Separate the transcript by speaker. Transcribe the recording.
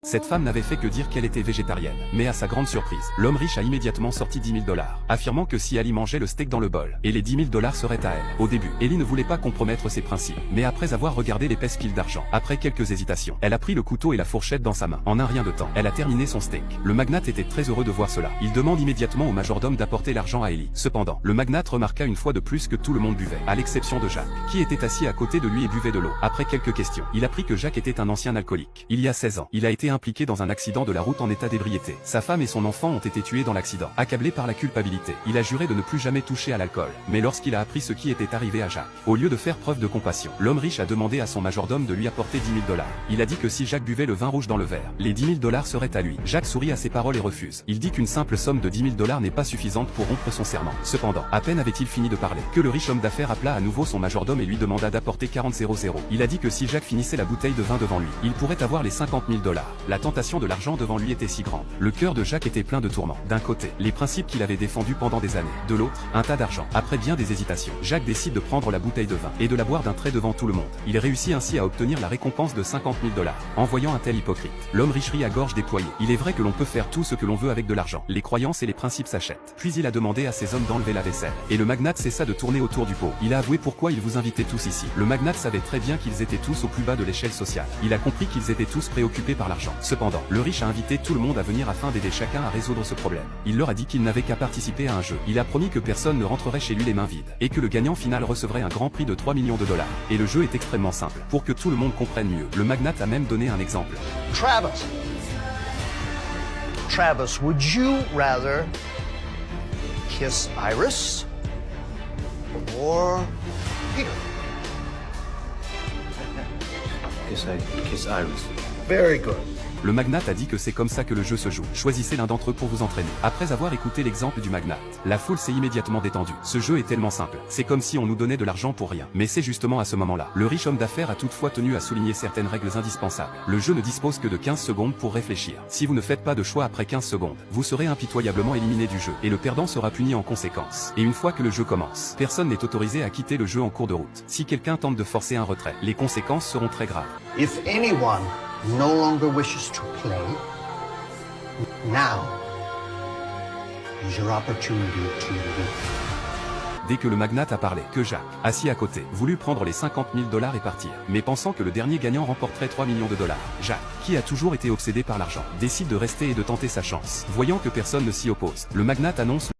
Speaker 1: Cette femme n'avait fait que dire qu'elle était végétarienne. Mais à sa grande surprise, l'homme riche a immédiatement sorti 10 000 $, affirmant que si Ali mangeait le steak dans le bol, et les 10 000 $ seraient à elle. Au début, Ellie ne voulait pas compromettre ses principes, mais après avoir regardé l'épaisse pile d'argent, après quelques hésitations, elle a pris le couteau et la fourchette dans sa main. En un rien de temps, elle a terminé son steak. Le magnate était très heureux de voir cela. Il demande immédiatement au majordome d'apporter l'argent à Ellie. Cependant, le magnate remarqua une fois de plus que tout le monde buvait, à l'exception de Jacques, qui était assis à côté de lui et buvait de l'eau. Après quelques questions, il apprit que Jacques était un ancien alcoolique. Il y a 16 ans, il a été impliqué dans un accident de la route en état d'ébriété. Sa femme et son enfant ont été tués dans l'accident. Accablé par la culpabilité, il a juré de ne plus jamais toucher à l'alcool. Mais lorsqu'il a appris ce qui était arrivé à Jacques, au lieu de faire preuve de compassion, l'homme riche a demandé à son majordome de lui apporter 10 000 $. Il a dit que si Jacques buvait le vin rouge dans le verre, les 10 000 $ seraient à lui. Jacques sourit à ces paroles et refuse. Il dit qu'une simple somme de 10 000 $ n'est pas suffisante pour rompre son serment. Cependant, à peine avait-il fini de parler, que le riche homme d'affaires appela à nouveau son majordome et lui demanda d'apporter 40 000 $. Il a dit que si Jacques finissait la bouteille de vin devant lui, il pourrait avoir les 50 000 $. La tentation de l'argent devant lui était si grande. Le cœur de Jacques était plein de tourments. D'un côté, les principes qu'il avait défendus pendant des années. De l'autre, un tas d'argent. Après bien des hésitations, Jacques décide de prendre la bouteille de vin et de la boire d'un trait devant tout le monde. Il réussit ainsi à obtenir la récompense de 50 000 $. En voyant un tel hypocrite, l'homme riche rit à gorge déployée. Il est vrai que l'on peut faire tout ce que l'on veut avec de l'argent. Les croyances et les principes s'achètent. Puis il a demandé à ses hommes d'enlever la vaisselle. Et le magnate cessa de tourner autour du pot. Il a avoué pourquoi il vous invitait tous ici. Le magnate savait très bien qu'ils étaient tous au plus bas de l'échelle sociale. Il a compris qu'ils étaient tous préoccupés par l'argent. Cependant, le riche a invité tout le monde à venir afin d'aider chacun à résoudre ce problème. Il leur a dit qu'il n'avait qu'à participer à un jeu. Il a promis que personne ne rentrerait chez lui les mains vides. Et que le gagnant final recevrait un grand prix de 3 millions de $. Et le jeu est extrêmement simple. Pour que tout le monde comprenne mieux, le magnate a même donné un exemple.
Speaker 2: Travis, would you rather kiss Iris or Peter?
Speaker 3: Kiss Iris.
Speaker 2: Very good.
Speaker 1: Le magnate a dit que c'est comme ça que le jeu se joue. Choisissez l'un d'entre eux pour vous entraîner. Après avoir écouté l'exemple du magnate, la foule s'est immédiatement détendue. Ce jeu est tellement simple. C'est comme si on nous donnait de l'argent pour rien. Mais c'est justement à ce moment-là. Le riche homme d'affaires a toutefois tenu à souligner certaines règles indispensables. Le jeu ne dispose que de 15 secondes pour réfléchir. Si vous ne faites pas de choix après 15 secondes, vous serez impitoyablement éliminé du jeu. Et le perdant sera puni en conséquence. Et une fois que le jeu commence, personne n'est autorisé à quitter le jeu en cours de route. Si quelqu'un tente de forcer un retrait, les conséquences seront très graves.
Speaker 2: If anyone no longer wishes to play, now is your opportunity to leave.
Speaker 1: Dès que le magnate a parlé, que Jacques, assis à côté, voulut prendre les 50 000 $ et partir. Mais pensant que le dernier gagnant remporterait 3 millions de $, Jacques, qui a toujours été obsédé par l'argent, décide de rester et de tenter sa chance. Voyant que personne ne s'y oppose, le magnate annonce